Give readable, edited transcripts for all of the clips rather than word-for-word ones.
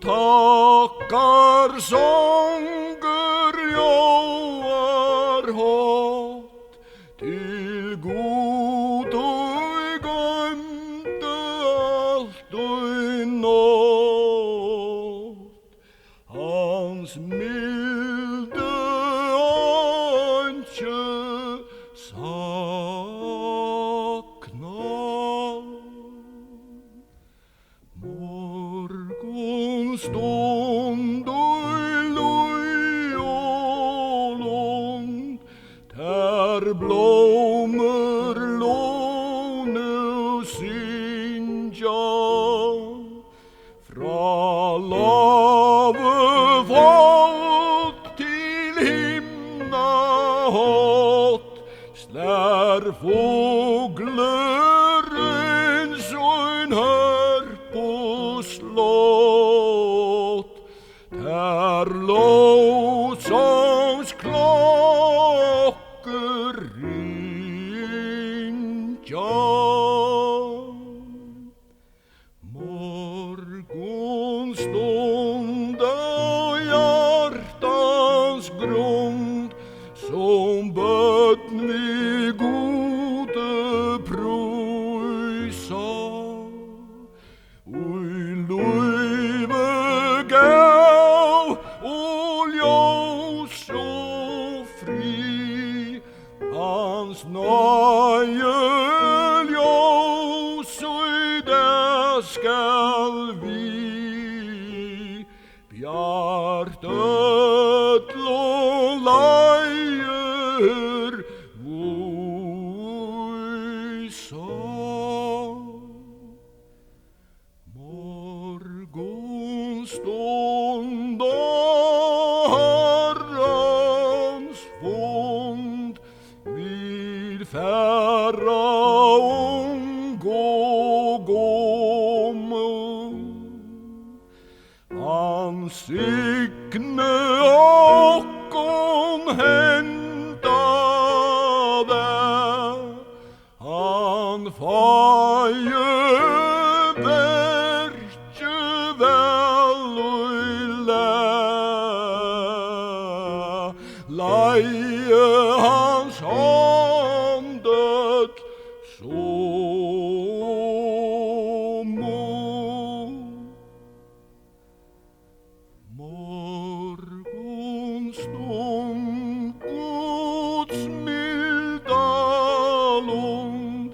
takkar sånger jag har hatt till god och glömde allt och nått hans milde anke saknar. Morgonstund och lojolång där blommor låne sinja fra lave fått till himna hatt slär fåglar en sån här på slott där lovsångsklockor ringa. Morgonstund är hjärtans grund som bötten vid gode pröjsa. Ui luive gav och ljus så fri hans nöje ljus och där skall vi bjartet lejer vojsa. Morgonstund Herrans fond vid Faraon gågången han signe och hämtade han faje verke väl leie hans handet så morgonstund Guds milda lund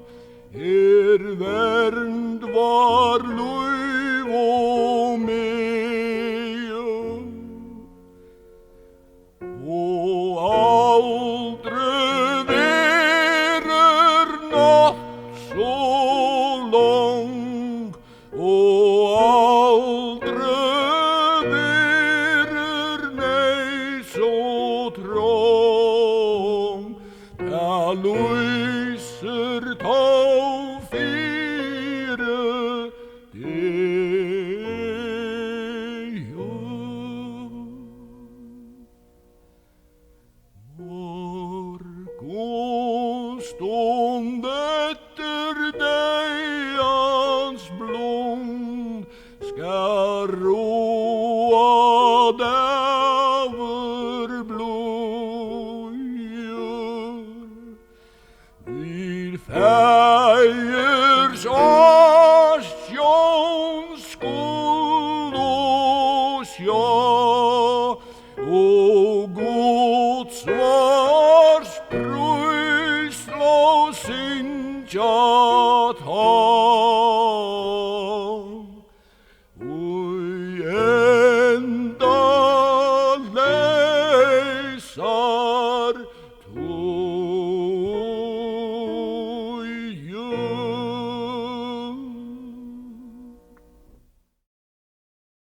värnd var löv och meje och aldrig verer natt så lång och aldrig verer nej så trång där lyser tåfire morgonstund efter dejans blom ska roa däver blöjor vid färgers asjons skuld och sja och Guds svars pröjsla sin tjat